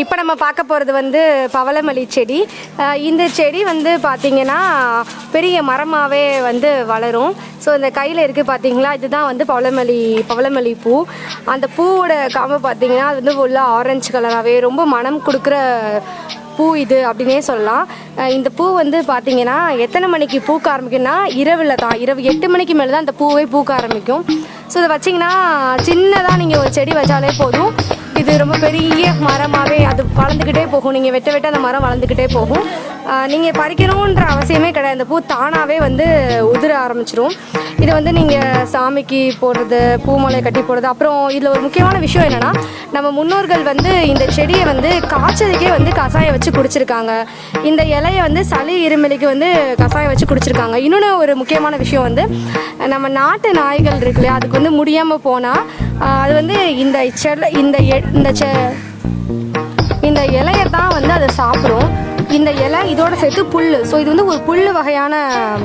இப்போ நம்ம பார்க்க போகிறது வந்து பவளமல்லி செடி. இந்த செடி வந்து பார்த்திங்கன்னா பெரிய மரமாகவே வந்து வளரும். ஸோ இந்த கையில் இருக்குது பார்த்தீங்களா, இதுதான் வந்து பவளமல்லி பூ. அந்த பூவோட காம்பு பார்த்திங்கன்னா அது வந்து ஃபுல்லாக ஆரஞ்சு கலராகவே ரொம்ப மனம் கொடுக்குற பூ இது அப்படின்னே சொல்லலாம். இந்த பூ வந்து பார்த்திங்கன்னா எத்தனை மணிக்கு பூக்க ஆரம்பிக்கும்னா இரவில் தான், இரவு 8 மணிக்கு மேலே தான் அந்த பூவே பூக்க ஆரம்பிக்கும். ஸோ இதை வச்சிங்கன்னா சின்னதாக நீங்கள் ஒரு செடி வச்சாலே போதும், இது ரொம்ப பெரிய மரமாகவே அது வளர்ந்துக்கிட்டே போகும். நீங்கள் வெட்ட அந்த மரம் வளர்ந்துக்கிட்டே போகும். நீங்கள் பறிக்கணுன்ற அவசியமே கிடையாது. அந்த பூ தானாகவே வந்து உதிர ஆரம்பிச்சிடும். இதை வந்து நீங்கள் சாமிக்கு போடுறது, பூமாலை கட்டி போடுறது. அப்புறம் இதில் ஒரு முக்கியமான விஷயம் என்னென்னா, நம்ம முன்னோர்கள் வந்து இந்த செடியை வந்து காய்ச்சலுக்கே வந்து கஷாயம் வச்சு குடிச்சிருக்காங்க. இந்த இலையை வந்து சளி இருமலுக்கு வந்து கஷாயம் வச்சு குடிச்சிருக்காங்க. இன்னொன்று ஒரு முக்கியமான விஷயம் வந்து, நம்ம நாட்டு நாய்கள் இருக்கு இல்லையா, அதுக்கு வந்து முடியாமல் போனால் அது வந்து இந்த இலையை தான் வந்து அதை சாப்பிடும். இந்த இலை இதோட சேர்த்து புல். ஸோ இது வந்து ஒரு புல் வகையான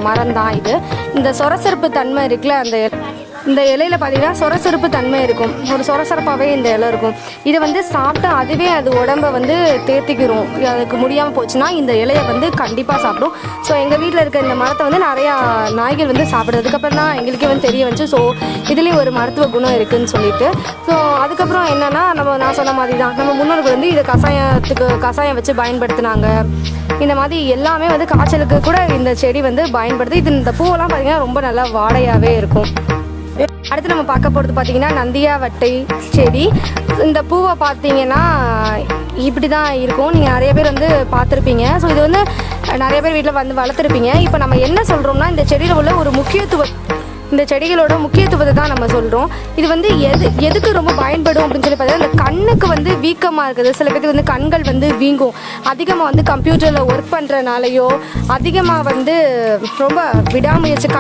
மரம் தான் இது. இந்த சொரசொரப்பு தன்மை இருக்குல்ல, இந்த இலையில் பார்த்தீங்கன்னா சொரசொரப்பு தன்மை இருக்கும். ஒரு சொரசொரப்பாகவே இந்த இலை இருக்கும். இதை வந்து சாப்பிட்டா அதுவே அது உடம்பை வந்து தேர்த்திக்கிறோம். அதுக்கு முடியாமல் போச்சுன்னா இந்த இலையை வந்து கண்டிப்பாக சாப்பிடும். ஸோ எங்கள் வீட்டில் இருக்க இந்த மரத்தை வந்து நிறையா நாய்கள் வந்து சாப்பிடுது. அதுக்கப்புறம் தான் எங்களுக்கே வந்து தெரிய வந்துச்சு, ஸோ இதுலேயும் ஒரு மருத்துவ குணம் இருக்குதுன்னு சொல்லிட்டு. ஸோ அதுக்கப்புறம் என்னென்னா, நான் சொன்ன மாதிரி தான் நம்ம முன்னோர்கள் வந்து இதை கஷாயம் வச்சு பயன்படுத்தினாங்க. இந்த மாதிரி எல்லாமே வந்து காய்ச்சலுக்கு கூட இந்த செடி வந்து பயன்படுது. இந்த பூவெல்லாம் பார்த்திங்கன்னா ரொம்ப நல்லா வாடையாகவே இருக்கும். அடுத்து நம்ம பார்க்க போகிறது பார்த்திங்கன்னா நந்தியாவட்டை செடி. இந்த பூவை பார்த்தீங்கன்னா இப்படி தான் இருக்கும். நீங்கள் நிறைய பேர் வந்து பார்த்துருப்பீங்க. ஸோ இது வந்து நிறைய பேர் வீட்டில் வந்து வளர்த்துருப்பீங்க. இப்போ நம்ம என்ன சொல்கிறோம்னா, இந்த செடியில் உள்ள ஒரு இந்த செடிகளோட முக்கியத்துவத்தை தான் நம்ம சொல்கிறோம். இது வந்து எதுக்கு ரொம்ப பயன்படும் அப்படின்னு சொல்லி பார்த்தீங்கன்னா, இந்த கண்ணுக்கு வந்து வீக்கமாக இருக்குது. சில பேருக்கு வந்து கண்கள் வந்து வீங்கும். அதிகமாக வந்து கம்ப்யூட்டரில் ஒர்க் பண்ணுறனாலையோ, அதிகமாக வந்து ரொம்ப விடாமுயற்சி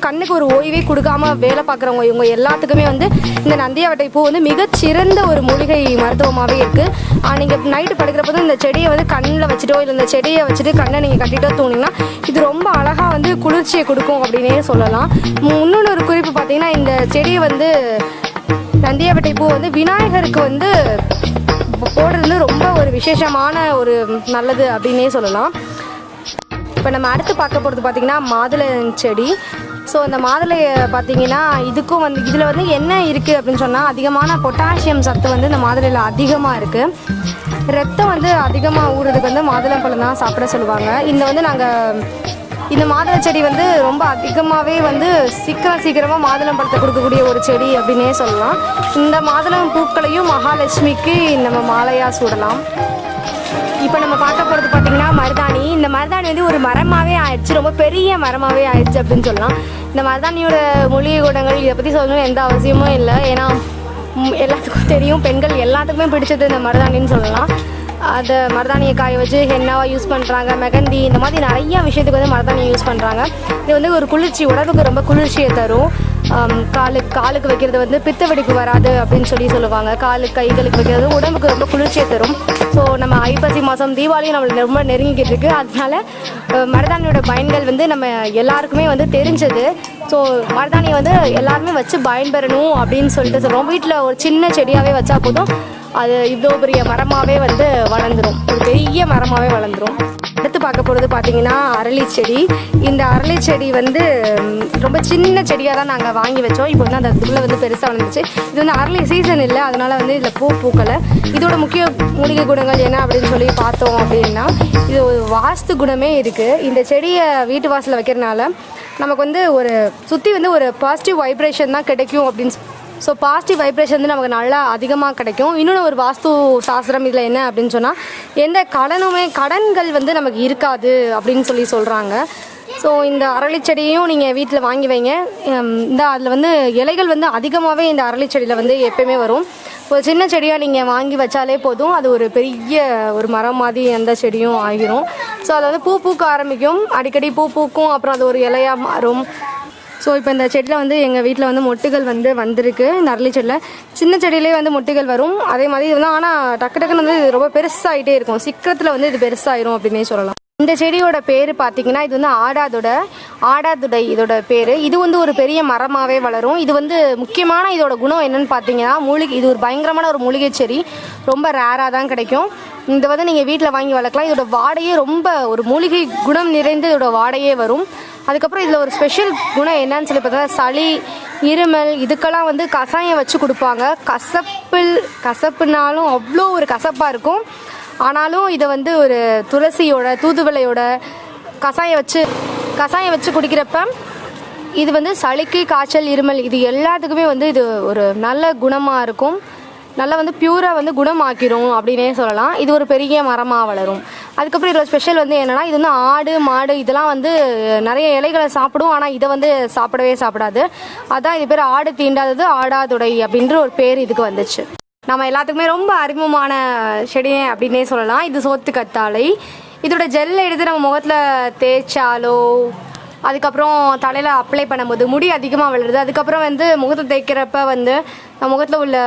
கண்ணுக்கு ஒரு ஓய்வே கொடுக்காம வேலை பார்க்குறவங்க, இவங்க எல்லாத்துக்குமே வந்து இந்த நந்தியாவட்டை பூ வந்து மிகச்சிறந்த ஒரு மூலிகை மருத்துவமாகவே இருக்குது. நீங்கள் நைட்டு படுக்கிறப்போ இந்த செடியை வந்து கண்ணில் வச்சுட்டோ, இல்லை இந்த செடியை வச்சுட்டு கண்ணை நீங்கள் கட்டிட்டோ தூங்கினீங்கன்னா இது ரொம்ப அழகாக வந்து குளிர்ச்சியை கொடுக்கும் அப்படின்னே சொல்லலாம். இன்னொன்று ஒரு குறிப்பு பார்த்தீங்கன்னா, இந்த செடியை வந்து நந்தியாவட்டை பூ வந்து விநாயகருக்கு வந்து போடுறது ரொம்ப ஒரு விசேஷமான ஒரு நல்லது அப்படின்னே சொல்லலாம். இப்போ நம்ம அடுத்து பார்க்க போகிறது பார்த்திங்கன்னா மாதுளை செடி. ஸோ அந்த மாதுளையை பார்த்திங்கன்னா இதில் வந்து என்ன இருக்குது அப்படின்னு சொன்னால், அதிகமான பொட்டாசியம் சத்து வந்து இந்த மாதுளையில் அதிகமாக இருக்குது. ரத்தம் வந்து அதிகமாக ஊறுறதுக்கு வந்து மாதுளம்பழம் தான் சாப்பிட சொல்லுவாங்க. இந்த மாதுளை செடி வந்து ரொம்ப அதிகமாகவே வந்து சீக்கிரமாக மாதுளம்பழத்தை கொடுக்கக்கூடிய ஒரு செடி அப்படின்னே சொல்லலாம். இந்த மாதுளம் பூக்களையும் மகாலட்சுமிக்கு நம்ம மாலையாக சூடலாம். இப்போ நம்ம பார்க்க போகிறது பார்த்திங்கன்னா மருதாணி. இந்த மருதாணி வந்து ஒரு மரமாகவே ஆயிடுச்சு, ரொம்ப பெரிய மரமாகவே ஆயிடுச்சு அப்படின்னு சொல்லலாம். இந்த மருதாணியோட மூலிகை குணங்கள் இதை பற்றி சொல்லணும் எந்த அவசியமும் இல்லை. ஏன்னா எல்லாத்துக்கும் தெரியும், பெண்கள் எல்லாத்துக்குமே பிடிச்சது இந்த மருதாணின்னு சொல்லலாம். அதை மருதாணியை காய வச்சு ஹென்னாவாக யூஸ் பண்ணுறாங்க, மெகந்தி, இந்த மாதிரி நிறையா விஷயத்துக்கு வந்து மருதாணியை யூஸ் பண்ணுறாங்க. இது வந்து ஒரு குளிர்ச்சி, உடம்புக்கு ரொம்ப குளிர்ச்சியை தரும். காலுக்கு வைக்கிறது வந்து பித்த வெடிப்பு வராது அப்படின்னு சொல்லுவாங்க. கைகளுக்கு வைக்கிறது உடம்புக்கு ரொம்ப குளிர்ச்சியை தரும். ஸோ நம்ம ஐப்பசி மாதம் தீபாவளியும் நம்மளுக்கு ரொம்ப நெருங்கிக்கிட்டு இருக்குது. அதனால மருதாணியோட பயன்கள் வந்து நம்ம எல்லாருக்குமே வந்து தெரிஞ்சது. ஸோ மருதாணியை வந்து எல்லாருமே வச்சு பயன்பெறணும் அப்படின்னு சொல்லிட்டு சொல்கிறோம். வீட்டில் ஒரு சின்ன செடியாகவே வச்சா போதும், அது இவ்வளோ பெரிய மரமாகவே வந்து வளர்ந்துடும், ஒரு பெரிய மரமாகவே வளர்ந்துடும். அடுத்து பார்க்க போகிறது பார்த்திங்கன்னா அரளி செடி. இந்த அரளி செடி வந்து ரொம்ப சின்ன செடியாக தான் நாங்கள் வாங்கி வச்சோம். இப்போ வந்து அந்த இதுக்குள்ளே வந்து பெருசாக வளர்ந்துச்சு. இது வந்து அரளி சீசன் இல்லை, அதனால் வந்து இதில் பூக்கலை. இதோட முக்கிய மூலிகை குணங்கள் என்ன அப்படின்னு சொல்லி பார்த்தோம் அப்படின்னா, இது ஒரு வாஸ்து குணமே இருக்குது. இந்த செடியை வீட்டு வாசலில் வைக்கிறதுனால நமக்கு வந்து ஒரு சுற்றி வந்து ஒரு பாசிட்டிவ் வைப்ரேஷன் தான் கிடைக்கும் அப்படின்னு. ஸோ பாசிட்டிவ் வைப்ரேஷன் வந்து நமக்கு நல்லா அதிகமாக கிடைக்கும். இன்னொன்று ஒரு வாஸ்து சாஸ்திரம் இதில் என்ன அப்படின்னு சொன்னால், எந்த கடன்கள் வந்து நமக்கு இருக்காது அப்படின்னு சொல்கிறாங்க. ஸோ இந்த அரளி செடியையும் நீங்கள் வீட்டில் வாங்கி வைங்க. அதில் வந்து இலைகள் வந்து அதிகமாகவே இந்த அரளி செடியில் வந்து எப்போயுமே வரும். ஒரு சின்ன செடியாக நீங்கள் வாங்கி வச்சாலே போதும், அது ஒரு பெரிய ஒரு மரம் மாதிரி அந்த செடியும் ஆகிரும். ஸோ அது வந்து பூக்க ஆரம்பிக்கும், அடிக்கடி பூக்கும், அப்புறம் அது ஒரு இலையாக மாறும். ஸோ இப்போ இந்த செடியில் வந்து எங்கள் வீட்டில் வந்து மொட்டுகள் வந்து வந்திருக்கு. இந்த அரளி செடியில் சின்ன செடியிலே வந்து மொட்டுகள் வரும். அதே மாதிரி இது வந்து ஆனால் டக்குன்னு வந்து ரொம்ப பெருசாகிட்டே இருக்கும். சீக்கிரத்தில் வந்து இது பெருசாகிடும் அப்படின்னே சொல்லலாம். இந்த செடியோட பேர் பார்த்திங்கன்னா, இது வந்து ஆடாதுடை இதோட பேர். இது வந்து ஒரு பெரிய மரமாகவே வளரும். இது வந்து முக்கியமான இதோட குணம் என்னென்னு பார்த்தீங்கன்னா, இது ஒரு பயங்கரமான ஒரு மூலிகை செடி, ரொம்ப ரேராக தான் கிடைக்கும். இந்த வந்து நீங்கள் வீட்டில் வாங்கி வளர்க்கலாம். இதோட வாடையே ரொம்ப ஒரு மூலிகை குணம் நிறைந்த இதோட வாடையே வரும். அதுக்கப்புறம் இதில் ஒரு ஸ்பெஷல் குணம் என்னன்னு சொல்லி பார்த்தா சளி இருமல் இதுக்கெல்லாம் வந்து கஷாயம் வச்சு கொடுப்பாங்க. கசப்புனாலும் அவ்வளோ ஒரு கசப்பாக இருக்கும். ஆனாலும் இதை வந்து ஒரு துளசியோட தூதுவளையோட கஷாயம் வச்சு குடிக்கிறப்ப இது வந்து சளிக்கு காய்ச்சல் இருமல் இது எல்லாத்துக்குமே வந்து இது ஒரு நல்ல குணமாக இருக்கும். நல்லா வந்து பியூராக வந்து குணமாக்கிடும் அப்படின்னே சொல்லலாம். இது ஒரு பெரிய மரமாக வளரும். அதுக்கப்புறம் இதோட ஸ்பெஷல் வந்து என்னென்னா இது வந்து ஆடு மாடு இதெல்லாம் வந்து நிறைய இலைகளை சாப்பிடும். ஆனால் இதை வந்து சாப்பிடாது. அதான் இது பேர் ஆடு தீண்டாதது ஆடாதுடை அப்படின்ற ஒரு பேர் இதுக்கு வந்துச்சு. நம்ம எல்லாத்துக்குமே ரொம்ப அறிமுகமான செடி அப்படின்னே சொல்லலாம். இது சோத்து கத்தாழை. இதோட ஜெல்லை எடுத்து நம்ம முகத்தில் தேய்ச்சாலோ அதுக்கப்புறம் தலையில் அப்ளை பண்ணும்போது முடி அதிகமாக வளருது. அதுக்கப்புறம் வந்து முகத்தை தேய்க்கிறப்ப வந்து முகத்தில் உள்ள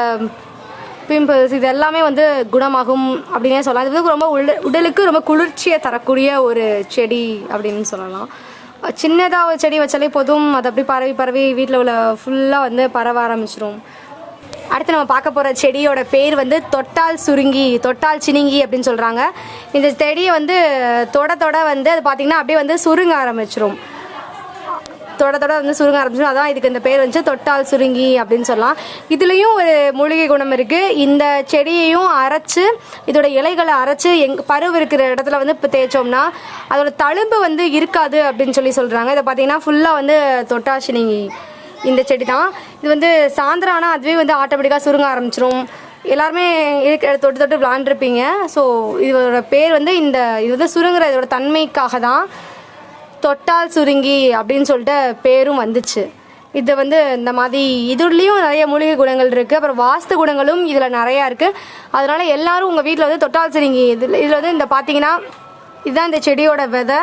பிம்பிள்ஸ் இது எல்லாமே வந்து குணமாகும் அப்படின்னே சொல்லலாம். இது வந்து ரொம்ப உடலுக்கு ரொம்ப குளிர்ச்சியை தரக்கூடிய ஒரு செடி அப்படின்னு சொல்லலாம். சின்னதாக ஒரு செடி வச்சாலே போதும், அது அப்படி பரவி வீட்டில் உள்ள ஃபுல்லாக வந்து பரவ ஆரம்பிச்சிடும். அடுத்து நம்ம பார்க்க போகிற செடியோட பேர் வந்து தொட்டால் சினிங்கி அப்படின்னு சொல்கிறாங்க. இந்த செடியை வந்து தொட வந்து அது பார்த்திங்கன்னா அப்படியே வந்து சுருங்க ஆரம்பிச்சிடும். அதான் இதுக்கு இந்த பேர் வந்து தொட்டால் சுருங்கி அப்படின்னு சொல்லலாம். இதுலேயும் ஒரு மூலிகை குணம் இருக்குது. இந்த செடியையும் அரைச்சி இதோட இலைகளை அரைச்சி பருவு இருக்கிற இடத்துல வந்து இப்போ தேய்ச்சோம்னா அதோட தழும்பு வந்து இருக்காது அப்படின்னு சொல்கிறாங்க. இதை பார்த்தீங்கன்னா ஃபுல்லாக வந்து தொட்டால் சினிங்கி இந்த செடி தான். இது வந்து சாயந்தரம் ஆனால் அதுவே வந்து ஆட்டோமேட்டிக்காக சுருங்க ஆரம்பிச்சிடும். எல்லாருமே தொட்டு விளாண்டுருப்பீங்க. ஸோ இதோட பேர் வந்து இது வந்து சுருங்குற இதோட தன்மைக்காக தான் தொட்டால் சுருங்கி அப்படின்னு சொல்லிட்டு பேரும் வந்துச்சு. இது வந்து இந்த மாதிரி இதுலேயும் நிறைய மூலிகை குணங்கள் இருக்குது. அப்புறம் வாஸ்து குணங்களும் இதில் நிறையா இருக்குது. அதனால் எல்லோரும் உங்கள் வீட்டில் வந்து தொட்டால் சுருங்கி இதில் வந்து இந்த பார்த்தீங்கன்னா இதுதான் இந்த செடியோட விதை.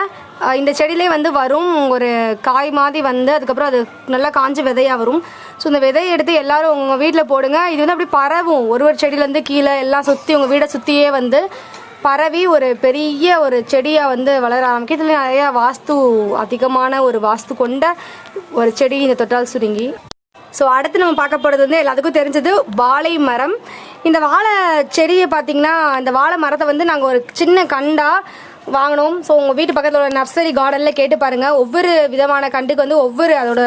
இந்த செடியிலே வந்து வரும் ஒரு காய் மாதிரி வந்து அதுக்கப்புறம் அது நல்லா காஞ்ச விதையாக வரும். ஸோ இந்த விதையை எடுத்து எல்லோரும் உங்கள் வீட்டில் போடுங்க. இது வந்து அப்படி பரவும் ஒரு செடியிலேருந்து கீழே எல்லாம் சுற்றி உங்கள் வீடை சுற்றியே வந்து பரவி ஒரு பெரிய ஒரு செடியாக வந்து வளர ஆரம்பிக்கும். இதில் நிறையா அதிகமான ஒரு வாஸ்து கொண்ட ஒரு செடி இந்த தொட்டால் சுருங்கி. ஸோ அடுத்து நம்ம பார்க்க போகிறது வந்து எல்லாத்துக்கும் தெரிஞ்சது வாழை மரம். இந்த வாழை செடியை பார்த்திங்கன்னா இந்த வாழை மரத்தை வந்து நாங்கள் ஒரு சின்ன கண்டாக வாங்கினோம். ஸோ உங்கள் வீட்டு பக்கத்தில் உள்ள நர்சரி கார்டனில் கேட்டு பாருங்கள். ஒவ்வொரு விதமான கண்டுக்கு வந்து ஒவ்வொரு அதோட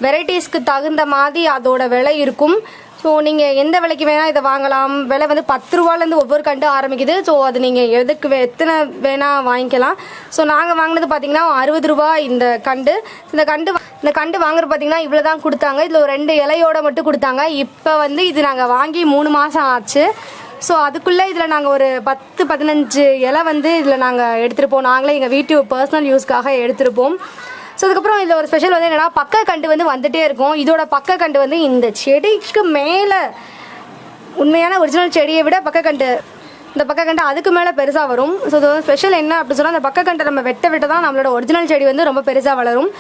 வெரைட்டிஸ்க்கு தகுந்த மாதிரி அதோட விலை இருக்கும். ஸோ நீங்கள் எந்த விலைக்கு வேணால் இதை வாங்கலாம். விலை வந்து 10 ரூபாலேருந்து ஒவ்வொரு கண்டு ஆரம்பிக்குது. ஸோ அது நீங்கள் எத்தனை வேணால் வாங்கிக்கலாம். ஸோ நாங்கள் வாங்கினது பார்த்திங்கன்னா 60 ரூபா இந்த கண்டு. இந்த கண்டு வாங்குறது பார்த்திங்கன்னா இவ்வளோ தான் கொடுத்தாங்க. இதில் ஒரு 2 இலையோடு மட்டும் கொடுத்தாங்க. இப்போ வந்து இது நாங்கள் வாங்கி 3 மாதம் ஆச்சு. ஸோ அதுக்குள்ளே இதில் நாங்கள் ஒரு 10-15 இலை வந்து இதில் நாங்கள் எடுத்துருப்போம். நாங்களே எங்கள் வீட்டு பர்சனல் யூஸ்க்காக எடுத்துருப்போம். ஸோ அதுக்கப்புறம் இதில் ஒரு ஸ்பெஷல் வந்து என்னென்னா பக்க கண்டு வந்து வந்துகிட்டே இருக்கும். இதோட பக்க கண்டு வந்து இந்த செடிக்கு மேலே உண்மையான ஒரிஜினல் செடியை விட இந்த பக்கக்கண்டு அதுக்கு மேலே பெருசாக வரும். ஸோ இது வந்து ஸ்பெஷல் என்ன அப்படி சொன்னால் அந்த பக்கக்கண்டை நம்ம வெட்ட தான் நம்மளோட ஒரிஜினல் செடி வந்து ரொம்ப பெருசாக வளரும்.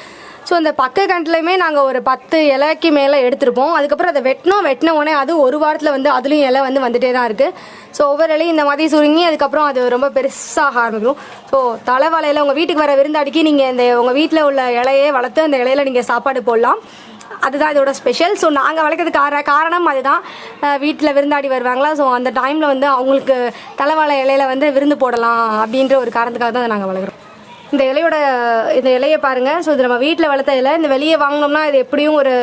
ஸோ இந்த பக்கக்கண்டுலையுமே நாங்கள் ஒரு 10 இலைக்கு மேலே எடுத்துருப்போம். அதுக்கப்புறம் அதை வெட்டின உடனே அது ஒரு வாரத்தில் வந்து அதுலேயும் இலை வந்து வந்துகிட்டே தான் இருக்குது. ஸோ ஒவ்வொரு இலையும் இந்த மாதிரி சுருங்கி அதுக்கப்புறம் அது ரொம்ப பெருசாக ஆரம்பிக்கும். ஸோ தலைவாழையில் உங்கள் வீட்டுக்கு வர விருந்தாடிக்கு நீங்கள் உங்கள் வீட்டில் உள்ள இலையே வளர்த்து அந்த இலையில் நீங்கள் சாப்பாடு போடலாம். அதுதான் இதோட ஸ்பெஷல். ஸோ நாங்கள் வளர்க்கறதுக்கு காரணம் அதுதான். வீட்டில் விருந்தாடி வருவாங்களா, ஸோ அந்த டைமில் வந்து அவங்களுக்கு தலைவாழை இலையில வந்து விருந்து போடலாம் அப்படின்ற ஒரு காரணத்துக்காக தான் நாங்கள் வளர்க்குறோம். இந்த இலையை பாருங்கள். ஸோ இது நம்ம வீட்டில் வளர்த்த இலை. இந்த வெளியே வாங்கினோம்னா இது எப்படியும் ஒரு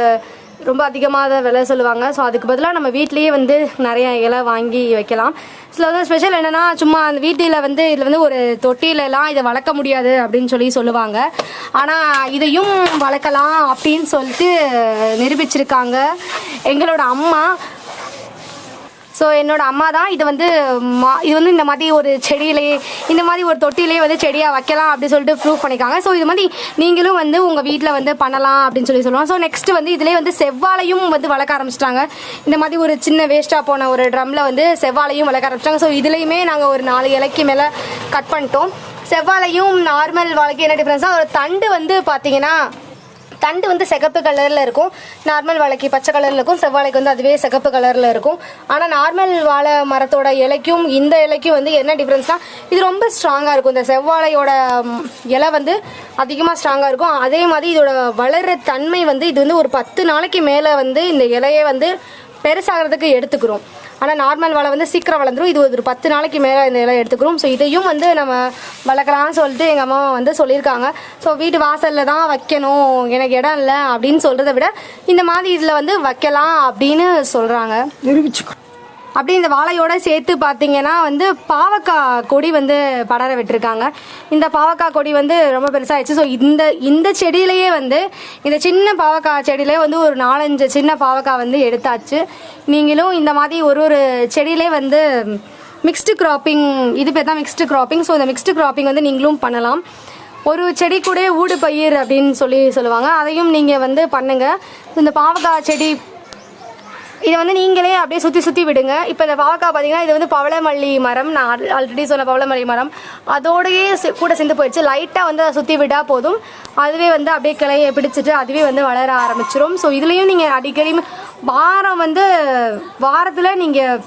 ரொம்ப அதிகமாக விலை சொல்லுவாங்க. ஸோ அதுக்கு பதிலாக நம்ம வீட்லேயே வந்து நிறைய இலை வாங்கி வைக்கலாம். இதில் வந்து ஸ்பெஷல் என்னென்னா சும்மா அந்த வீட்டில் வந்து இதில் வந்து ஒரு தொட்டிலெலாம் இதை வளர்க்க முடியாது அப்படின்னு சொல்லுவாங்க. ஆனால் இதையும் வளர்க்கலாம் அப்படின்னு சொல்லிட்டு நிரூபிச்சிருக்காங்க எங்களோட அம்மா. ஸோ என்னோடய அம்மா தான் இது வந்து இந்த மாதிரி ஒரு செடியிலேயே இந்த மாதிரி ஒரு தொட்டிலேயே வந்து செடியாக வைக்கலாம் அப்படின்னு சொல்லிட்டு ப்ரூவ் பண்ணியிருக்காங்க. ஸோ இது மாதிரி நீங்களும் வந்து உங்கள் வீட்டில் வந்து பண்ணலாம் அப்படின்னு சொல்லுவாங்க. ஸோ நெக்ஸ்ட்டு வந்து இதிலே வந்து செவ்வாழையும் வந்து வளர்க்க ஆரம்பிச்சிட்டாங்க. இந்த மாதிரி ஒரு சின்ன வேஸ்ட்டாக போன ஒரு ட்ரம்மில் வந்து செவ்வாழையும் வளர்க்க ஆரம்பிச்சிட்டாங்க. ஸோ இதுலேயுமே நாங்கள் ஒரு 4 இலைக்கு மேலே கட் பண்ணிட்டோம். செவ்வாழையும் நார்மல் வாழைக்கு என்ன டிஃப்ரென்ஸ்னால் அதோட தண்டு வந்து பார்த்திங்கன்னா தண்டு வந்து சிகப்பு கலரில் இருக்கும். நார்மல் வாழைக்கு பச்சை கலரில் இருக்கும். செவ்வாழைக்கு வந்து அதுவே சிகப்பு கலரில் இருக்கும். ஆனால் நார்மல் வாழை மரத்தோட இலைக்கும் இந்த இலைக்கும் வந்து என்ன டிஃப்ரென்ஸ்னால் இது ரொம்ப ஸ்ட்ராங்காக இருக்கும். இந்த செவ்வாழையோட இலை வந்து அதிகமாக ஸ்ட்ராங்காக இருக்கும். அதே மாதிரி இதோட வளர்கிற தன்மை வந்து இது வந்து ஒரு 10 நாளைக்கு மேலே வந்து இந்த இலையை வந்து பெருசாகிறதுக்கு எடுத்துக்கிறோம். ஆனால் நார்மல் வாழை வந்து சீக்கிரம் வளர்ந்துடும். இது ஒரு 10 நாளைக்கு மேலே இந்த இலை எடுத்துக்கிறோம். ஸோ இதையும் வந்து நம்ம வளர்க்கலாம்னு சொல்லிட்டு எங்கள் அம்மா வந்து சொல்லியிருக்காங்க. ஸோ வீட்டு வாசலில் தான் வைக்கணும், எனக்கு இடம் இல்லை அப்படின்னு சொல்கிறத விட இந்த மாதிரி இதில் வந்து வைக்கலாம் அப்படின்னு சொல்கிறாங்க. நிரூபிச்சுக்கோ. அப்படி இந்த வாழையோட சேர்த்து பார்த்தீங்கன்னா வந்து பாவக்காய் கொடி வந்து படர விட்டுருக்காங்க. இந்த பாவக்காய் கொடி வந்து ரொம்ப பெருசாகிடுச்சு. ஸோ இந்த செடியிலேயே வந்து இந்த சின்ன பாவக்காய் செடியிலே வந்து ஒரு 4-5 சின்ன பாவக்காய் வந்து எடுத்தாச்சு. நீங்களும் இந்த மாதிரி ஒரு செடியிலே வந்து மிக்ஸ்டு கிராப்பிங், இது பேர் தான் மிக்ஸ்டு கிராப்பிங். ஸோ இந்த மிக்ஸ்டு கிராப்பிங் வந்து நீங்களும் பண்ணலாம். ஒரு செடி கூட ஊடு பயிர் அப்படின்னு சொல்லுவாங்க, அதையும் நீங்கள் வந்து பண்ணுங்கள். இந்த பாவக்காய் செடி இதை வந்து நீங்களே அப்படியே சுற்றி விடுங்க. இப்போ இந்த பாவக்காய் பார்த்தீங்கன்னா இது வந்து பவளமல்லி மரம், நான் ஆல்ரெடி சொன்ன பவளமல்லி மரம் அதோடையே கூட சேர்ந்து போயிடுச்சு. லைட்டாக வந்து அதை சுற்றி விட்டால் போதும், அதுவே வந்து அப்படியே கிளையை பிடிச்சிட்டு அதுவே வந்து வளர ஆரம்பிச்சிடும். ஸோ இதுலேயும் நீங்கள் அடிக்கடி வாரத்தில் நீங்கள்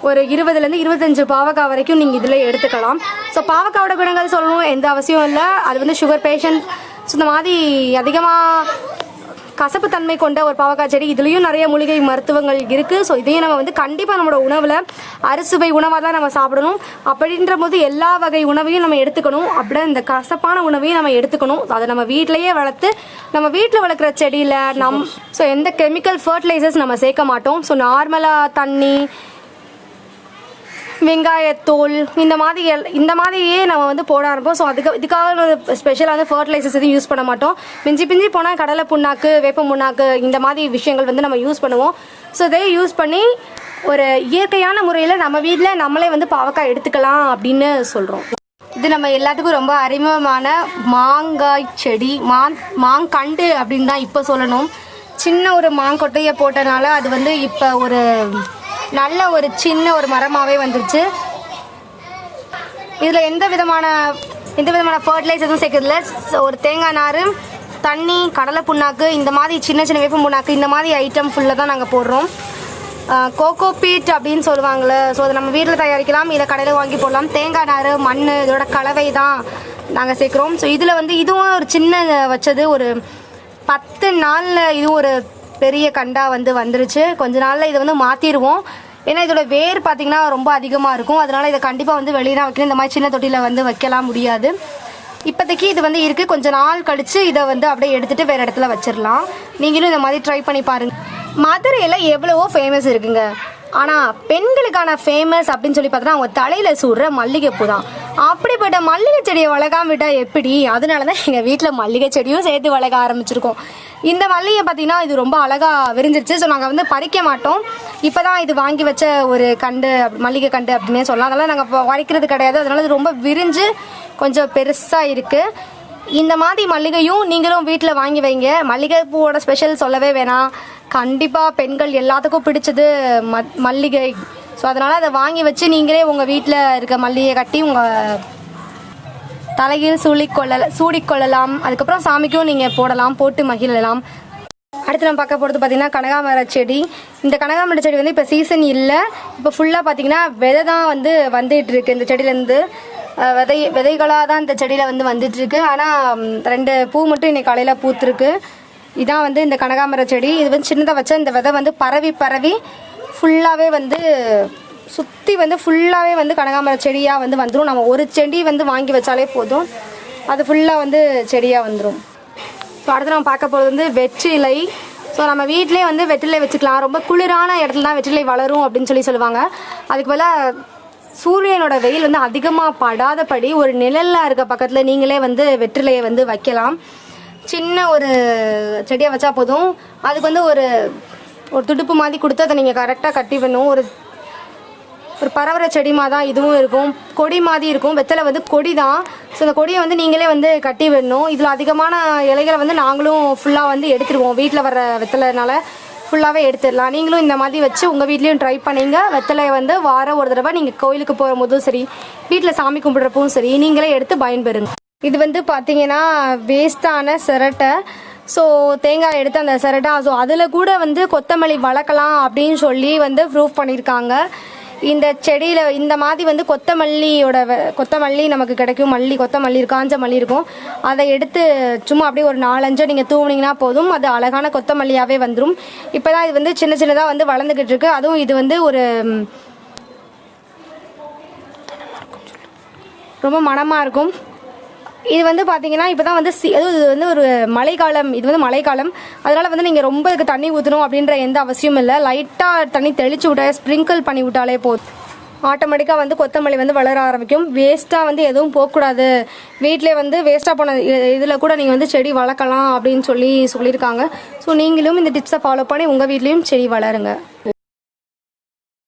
ஒரு 20லேருந்து 25 பாவக்காய் வரைக்கும் நீங்கள் இதில் எடுத்துக்கலாம். ஸோ பாவக்காயோட குணங்கள் சொல்லணும் எந்த அவசியம் இல்லை. அது வந்து சுகர் பேஷண்ட், ஸோ இந்த மாதிரி அதிகமாக கசப்பு தன்மை கொண்ட ஒரு பாவக்காய் செடி, இதுலேயும் நிறைய மூலிகை மருத்துவங்கள் இருக்குது. ஸோ இதையும் நம்ம வந்து கண்டிப்பாக நம்மளோட உணவில் அறுசுவை உணவாக தான் நம்ம சாப்பிடணும். அப்படின்ற போது எல்லா வகை உணவையும் நம்ம எடுத்துக்கணும். அப்படியே இந்த கசப்பான உணவையும் நம்ம எடுத்துக்கணும். அதை நம்ம வீட்டிலையே வளர்த்து நம்ம வீட்டில் வளர்க்குற செடியில் ஸோ எந்த கெமிக்கல் ஃபர்டிலைசர்ஸ் நம்ம சேர்க்க மாட்டோம். ஸோ நார்மலாக தண்ணி, வெங்காயத்தோல் இந்த மாதிரியே நம்ம வந்து போட ஆரம்பிப்போம். ஸோ இதுக்காக ஸ்பெஷலாக வந்து ஃபர்டிலைசர்ஸ் எதுவும் யூஸ் பண்ண மாட்டோம். பிஞ்சி போனால் கடலை புண்ணாக்கு, வேப்ப புண்ணாக்கு இந்த மாதிரி விஷயங்கள் வந்து நம்ம யூஸ் பண்ணுவோம். ஸோ இதை யூஸ் பண்ணி ஒரு இயற்கையான முறையில் நம்ம வீட்டில் நம்மளே வந்து பாவக்காய் எடுத்துக்கலாம் அப்படின்னு சொல்கிறோம். இது நம்ம எல்லாத்துக்கும் ரொம்ப அறிமுகமான மாங்காய் செடி, மாங்கண்டு அப்படின்னு தான் இப்போ சொல்லணும். சின்ன ஒரு மாங்கொட்டையை போட்டனால அது வந்து இப்போ ஒரு நல்ல ஒரு சின்ன ஒரு மரமாகவே வந்துருச்சு. இதில் எந்த விதமான ஃபர்டிலைசர் எதுவும் சேர்க்கறதில்ல. ஒரு தேங்காய் நார், தண்ணி, கடலை புண்ணாக்கு, இந்த மாதிரி சின்ன வேப்ப புண்ணாக்கு, இந்த மாதிரி ஐட்டம் ஃபுல்லாக தான் நாங்கள் போடுறோம். கோகோ பீட் அப்படின்னு சொல்லுவாங்கள்ல, ஸோ அதை நம்ம வீட்டில் தயாரிக்கலாம், இதை கடையில் வாங்கி போடலாம். தேங்காய் நார், மண், இதோட கலவை தான் நாங்கள் சேர்க்குறோம். ஸோ இதில் வந்து இதுவும் ஒரு சின்ன வச்சது ஒரு 10 நாளில் இது ஒரு பெரிய கண்டாக வந்து வந்துருச்சு. கொஞ்ச நாளில் இதை வந்து மாற்றிடுவோம். ஏன்னா இதோட வேர் பார்த்திங்கன்னா ரொம்ப அதிகமாக இருக்கும். அதனால் இதை கண்டிப்பாக வந்து வெளியே தான் வைக்கணும். இந்த மாதிரி சின்ன தொட்டியில் வந்து வைக்கலாம் முடியாது. இப்போதைக்கு இது வந்து இருக்குது. கொஞ்சம் நாள் கழித்து இதை வந்து அப்படியே எடுத்துகிட்டு வேறு இடத்துல வச்சிடலாம். நீங்களும் இந்த மாதிரி ட்ரை பண்ணி பாருங்கள். மதுரையில் எவ்வளவோ ஃபேமஸ் இருக்குங்க. ஆனால் பெண்களுக்கான ஃபேமஸ் அப்படின்னு சொல்லி பார்த்தோன்னா அவங்க தலையில் சூடுற மல்லிகைப்பூ தான். அப்படிப்பட்ட மல்லிகை செடியை வளர்க்காம விட்டால் எப்படி? அதனால தான் எங்கள் வீட்டில் மல்லிகை செடியும் சேர்த்து வளர்க்க ஆரம்பிச்சிருக்கோம். இந்த மல்லிகை பார்த்திங்கன்னா இது ரொம்ப அழகாக விரிஞ்சிருச்சு. ஸோ நாங்கள் வந்து பறிக்க மாட்டோம். இப்போ தான் இது வாங்கி வச்ச ஒரு கண்டு, மல்லிகை கண்டு அப்படின்னே சொல்லலாம். அதனால் நாங்கள் பறிக்கிறது கிடையாது. அதனால் இது ரொம்ப விரிஞ்சு கொஞ்சம் பெருசாக இருக்குது. இந்த மாதிரி மல்லிகையும் நீங்களும் வீட்டில் வாங்கி வைங்க. மல்லிகை பூவோட ஸ்பெஷல் சொல்லவே வேணாம். கண்டிப்பாக பெண்கள் எல்லாத்துக்கும் பிடிச்சது மல்லிகை. ஸோ அதனால் அதை வாங்கி வச்சு நீங்களே உங்கள் வீட்டில் இருக்க மல்லிகை கட்டி உங்கள் தலையில் சூடிக்கொள்ளலாம். அதுக்கப்புறம் சாமிக்கும் நீங்கள் போடலாம், போட்டு மகிழலாம். அடுத்து நம்ம பார்க்க போகிறது பார்த்திங்கன்னா கனகாமர செடி. இந்த கனகாமர செடி வந்து இப்போ சீசன் இல்லை. இப்போ ஃபுல்லாக பார்த்திங்கன்னா விதை தான் வந்து வந்துகிட்ருக்கு. இந்த செடியிலேருந்து விதைகளாக தான் இந்த செடியில் வந்து வந்துட்டுருக்கு. ஆனால் 2 பூ மட்டும் இன்றைக்கி காலையில் பூத்துருக்கு. இதான் வந்து இந்த கனகாமர செடி. இது வந்து சின்னதாக வச்சா இந்த விதை வந்து பரவி ஃபுல்லாகவே வந்து சுற்றி வந்து ஃபுல்லாகவே வந்து கனகாமர செடியாக வந்து வந்துடும். நம்ம ஒரு செடி வந்து வாங்கி வச்சாலே போதும், அது ஃபுல்லாக வந்து செடியாக வந்துடும். ஸோ அடுத்து நம்ம பார்க்க போகிறது வந்து வெற்றிலை. ஸோ நம்ம வீட்டிலே வந்து வெற்றிலை வச்சுக்கலாம். ரொம்ப குளிரான இடத்துல தான் வெற்றிலை வளரும் அப்படின்னு சொல்லுவாங்க. அதுக்கு பதிலாக சூரியனோட வெயில் வந்து அதிகமாக படாதபடி ஒரு நிழலில் இருக்க பக்கத்தில் நீங்களே வந்து வெற்றிலையை வந்து வைக்கலாம். சின்ன ஒரு செடியை வச்சா போதும். அதுக்கு வந்து ஒரு துடுப்பு மாதிரி கொடுத்து அதை நீங்கள் கரெக்டாக கட்டி வேணும். ஒரு பரவர செடி மாதிரி தான் இதுவும் இருக்கும். கொடி மாதிரி இருக்கும். வெத்தலை வந்து கொடி தான். ஸோ அந்த கொடியை வந்து நீங்களே வந்து கட்டி விடணும். இதில் அதிகமான இலைகளை வந்து நாங்களும் ஃபுல்லாக வந்து எடுத்துருவோம். வீட்டில் வர வெத்தலைனால ஃபுல்லாகவே எடுத்துடலாம். நீங்களும் இந்த மாதிரி வச்சு உங்கள் வீட்லேயும் ட்ரை பண்ணிங்க. வெத்தலையை வந்து வாரம் ஒரு தடவை நீங்கள் கோயிலுக்கு போகும்போதும் சரி, வீட்டில் சாமி கும்பிட்றப்பவும் சரி, நீங்களே எடுத்து பயன்பெறுங்க. இது வந்து பார்த்திங்கன்னா வேஸ்டான சிரட்டை. ஸோ தேங்காய் எடுத்து அந்த சிரட்டை, ஸோ அதில் கூட வந்து கொத்தமல்லி வளர்க்கலாம் அப்படின்னு சொல்லி வந்து ப்ரூஃப் பண்ணியிருக்காங்க. இந்த செடியில் இந்த மாதிரி வந்து கொத்தமல்லி நமக்கு கிடைக்கும். கொத்தமல்லி காஞ்ச மல்லி இருக்கும். அதை எடுத்து சும்மா அப்படியே ஒரு 4-5 நீங்கள் தூவுனீங்கன்னா போதும், அது அழகான கொத்தமல்லியாகவே வந்துடும். இப்போ தான் இது வந்து சின்ன சின்னதாக வந்து வளர்ந்துக்கிட்டு இருக்கு. அதுவும் இது வந்து ஒரு ரொம்ப மணமாக இருக்கும். இது வந்து பார்த்தீங்கன்னா இப்போ தான் வந்து இது வந்து ஒரு மழைக்காலம். இது வந்து மழைக்காலம், அதனால் வந்து நீங்கள் ரொம்ப இதுக்கு தண்ணி ஊற்றணும் அப்படின்ற எந்த அவசியமும் இல்லை. லைட்டாக தண்ணி தெளித்து விட்டாலே, ஸ்ப்ரிங்கிள் பண்ணி விட்டாலே போதும், ஆட்டோமேட்டிக்காக வந்து கொத்தமல்லி வந்து வளர ஆரம்பிக்கும். வேஸ்ட்டாக வந்து எதுவும் போகக்கூடாது, வீட்டிலே வந்து வேஸ்ட்டாக போன இதில் கூட நீங்கள் வந்து செடி வளர்க்கலாம் அப்படின்னு சொல்லியிருக்காங்க. ஸோ நீங்களும் இந்த டிப்ஸை ஃபாலோ பண்ணி உங்கள் வீட்லேயும் செடி வளருங்க.